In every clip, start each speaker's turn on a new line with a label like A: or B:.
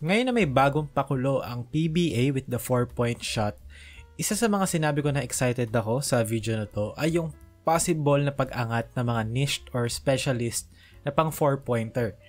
A: Ngayon na may bagong pakulo ang PBA with the 4-point shot, isa sa mga sinabi ko na excited ako sa video na to ay yung possible na pag-angat ng mga niched or specialist na pang 4-pointer.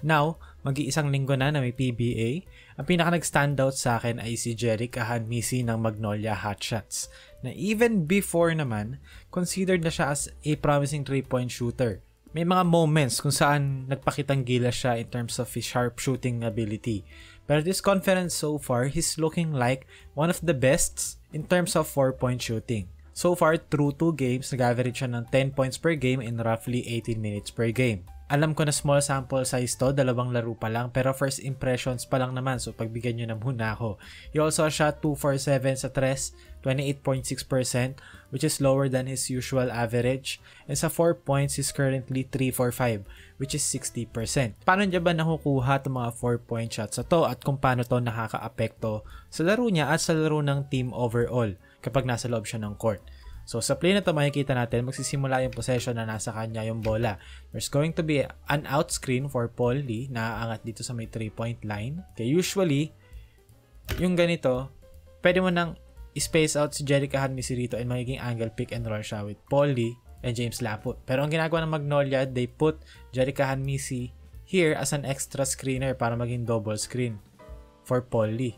A: Now, mag-iisang linggo na may PBA. Ang pinaka nag-standout sa akin ay si Jerick Ahanmisi ng Magnolia Hotshots na even before naman, considered na siya as a promising 3-point shooter. May mga moments kung saan nagpakitang gilas siya in terms of his sharp shooting ability. Pero this conference so far, he's looking like one of the best in terms of 4-point shooting. So far, through 2 games, nag-average siya ng 10 points per game in roughly 18 minutes per game. Alam ko na small sample size to, 2 laro pa lang, pero first impressions pa lang naman, so pagbigyan nyo na muna ako. He also shot 2-for-7 sa 3, 28.6%, which is lower than his usual average. And sa 4 points, he's currently 3-for-5, which is 60%. Paano niya ba nakukuha itong mga 4-point shots na to at kung paano to nakaka-apekto sa laro niya at sa laro ng team overall kapag nasa loob siya ng court? So sa play na to makikita natin, magsisimula yung possession na nasa kanya yung bola. There's going to be an out screen for Paul Lee na aangat dito sa may 3-point line. Okay, usually, yung ganito, pwede mo nang space out si Jerick Ahanmisi rito and magiging angle pick and roll siya with Paul Lee and James Laput. Pero ang ginagawa ng Magnolia, they put Jerick Ahanmisi here as an extra screener para maging double screen for Paul Lee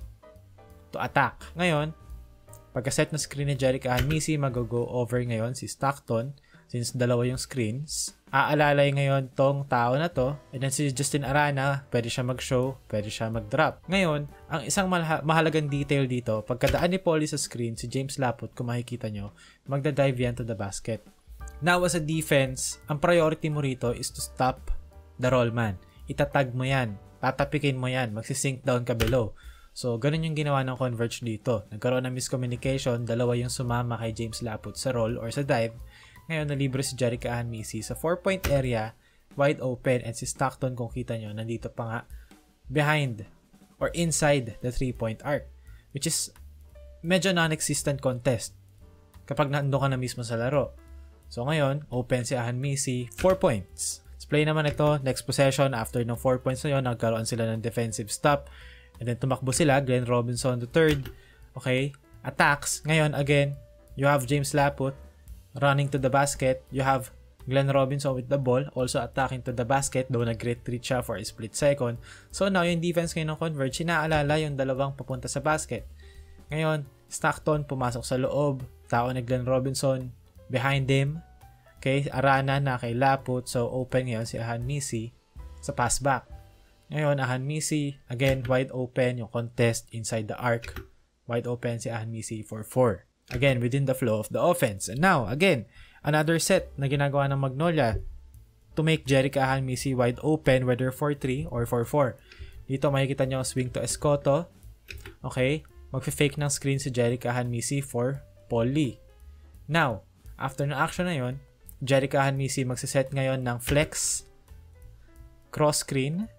A: to attack. Ngayon, pagka-set na screen ni Jerick Ahanmisi, mag-go over ngayon si Stockton since dalawa yung screens. Aalalay ngayon tong tao na to and then si Justin Arana, pwede siya mag-show, pwede siya mag-drop. Ngayon, ang isang mahalagang detail dito, pagkadaan ni Paulie sa screen, si James Laput, kung makikita nyo, magda-dive yan to the basket. Now, as a defense, ang priority mo rito is to stop the roll man. Itatag mo yan, tatapikin mo yan, magsisink down ka below. So, ganun yung ginawa ng Converge dito. Nagkaroon ng miscommunication, dalawa yung sumama kay James Laput sa roll or sa dive. Ngayon, nalibre si Jerick Ahanmisi sa 4-point area, wide open, and si Stockton, kung kita nyo, nandito pa nga behind or inside the 3-point arc, which is medyo non-existent contest kapag nandun ka na mismo sa laro. So, ngayon, open si Ahanmisi, 4 points. Let's play naman ito, next possession, after ng 4 points na yun, nagkaroon sila ng defensive stop. And then tumakbo sila, Glenn Robinson III. Okay, attacks. Ngayon, again, you have James Laput running to the basket. You have Glenn Robinson with the ball, also attacking to the basket, though nag-great reach siya for a split second. So now, yung defense ngayon ng Converge, inaalala yung dalawang papunta sa basket. Ngayon, Stockton pumasok sa loob, tao na Glenn Robinson behind him. Okay, Arana na kay Laput, so open ngayon si Ahanmisi sa pass back. Ngayon, Ahanmisi, again, wide open yung contest inside the arc. Wide open si Ahanmisi for 4. Again, within the flow of the offense. And now, again, another set na ginagawa ng Magnolia to make Jerick Ahanmisi wide open, whether 4-3 or 4-4. Dito makikita nyo swing to Escoto. Okay, magfe-fake ng screen si Jerick Ahanmisi for Paul Lee. Now, after na action na yon, Jerick Ahanmisi magsiset ngayon ng flex cross screen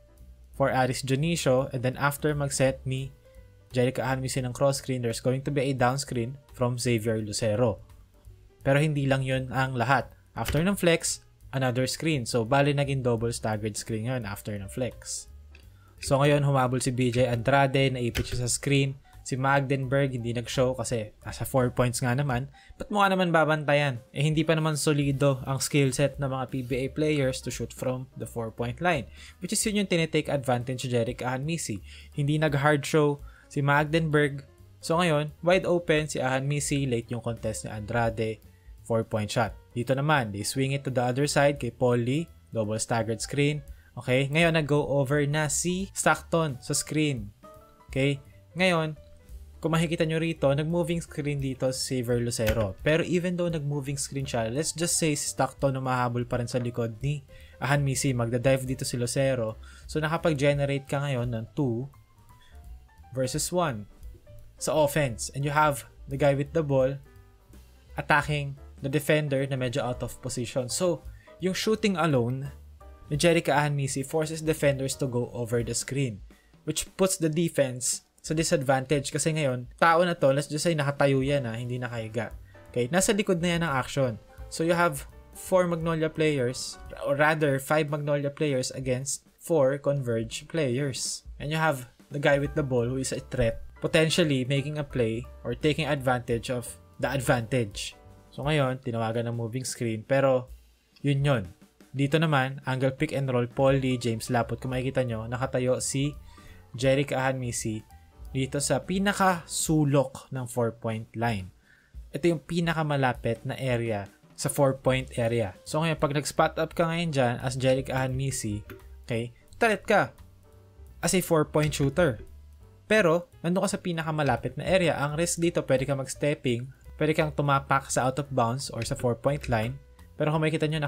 A: for Aris Dionisio, and then after mag-set ni Jerick Ahanmisi ng cross screen, there's going to be a down screen from Xavier Lucero. Pero hindi lang yun ang lahat. After ng flex, another screen. So, bali naging double staggered screen yun after ng flex. So, ngayon humabol si BJ Andrade, naipit siya sa screen. Si Magdenberg hindi nag-show kasi nasa 4 points nga naman. Ba't mo nga naman babantayan? Eh hindi pa naman solido ang skill set ng mga PBA players to shoot from the 4-point line. Which is yun yung tinitake advantage si Jerick Ahanmisi. Hindi nag-hard show si Magdenberg. So ngayon, wide open si Ahanmisi. Late yung contest ni Andrade. 4-point shot. Dito naman, they swing it to the other side kay Paul Lee. Double staggered screen. Okay, ngayon nag-go over na si Stockton sa screen. Okay, ngayon, kung makikita nyo rito, nag-moving screen dito si Xavier Lucero. Pero even though nag-moving screen siya, let's just say si Stockton na mahabol pa rin sa likod ni Ahanmisi. Magda-dive dito si Lucero. So nakapag-generate ka ngayon ng 2 versus 1 sa offense. And you have the guy with the ball attacking the defender na medyo out of position. So, yung shooting alone ni Jerick Ahanmisi forces defenders to go over the screen, which puts the defense sa disadvantage kasi ngayon, tao na to, let's just say nakatayo yan hindi nakahiga. Okay, nasa likod na yan ang action. So you have 4 Magnolia players, or rather 5 Magnolia players against 4 Converge players. And you have the guy with the ball who is a threat, potentially making a play or taking advantage of the advantage. So ngayon, tinawagan ng moving screen, pero yun. Dito naman, angle pick and roll, Paul Lee, James Laput. Kung makikita nyo, nakatayo si Jerick Ahanmisi dito sa pinaka-sulok ng 4-point line. Ito yung pinakamalapit na area sa 4-point area. So ngayon, pag nag-spot up ka ngayon dyan as Jerick Ahanmisi, okay, talit ka as a 4-point shooter. Pero, nandun ka sa pinakamalapit na area. Ang risk dito, pwede ka mag-stepping, pwede kang tumapak sa out of bounds or sa 4-point line. Pero kung makikita nyo,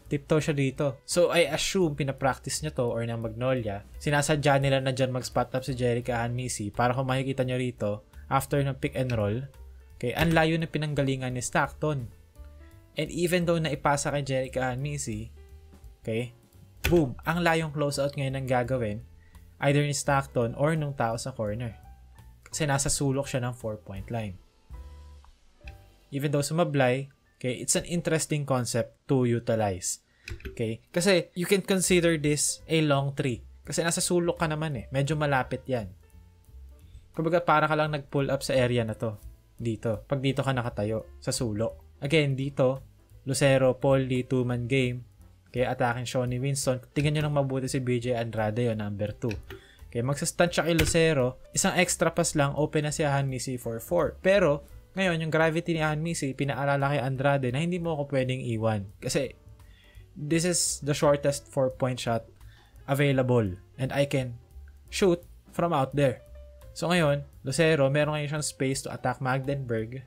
A: tiptoe siya dito. So, I assume, pinapractice nyo to or ng Magnolia, sinasadya nila na dyan mag-spot up si Jerick Ahanmisi para kung makikita nyo rito, after ng pick and roll, okay, ang layo na pinanggalingan ni Stockton. And even though naipasa kay Jerick Ahanmisi, okay, boom, ang layong closeout ngayon ang gagawin, either ni Stockton or nung tao sa corner. Kasi nasa sulok siya ng 4-point line. Even though sumablay, okay, it's an interesting concept to utilize. Okay? Kasi you can consider this a long tree. Kasi nasa sulok ka naman eh. Medyo malapit yan. Kumbaga para ka lang nag-pull up sa area na to. Dito. Pag dito ka nakatayo sa sulok. Again, dito, Lucero, Paul Lee, 2-man game. Okay, attacking Shawnee Winston. Tingnan nyo nang mabuti si BJ Andrade yun, number 2. Okay, magsastunt siya kay Lucero. Isang extra pass lang, open na si Ahanmisi for 4. Pero, ngayon, yung gravity ni Ahanmisi, pinaalala kay Andrade na hindi mo ako pwedeng iwan. Kasi, this is the shortest 4-point shot available. And I can shoot from out there. So ngayon, Lucero, meron ngayon siyang space to attack Magdenberg.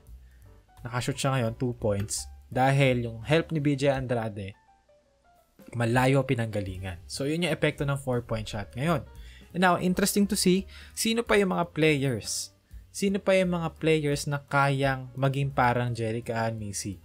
A: Nakashoot siya ngayon, 2 points. Dahil yung help ni BJ Andrade, malayo pinanggalingan. So, yun yung epekto ng 4-point shot ngayon. And now, interesting to see, sino pa yung mga players? Sino pa yung mga players na kayang maging parang Jerick Ahanmisi?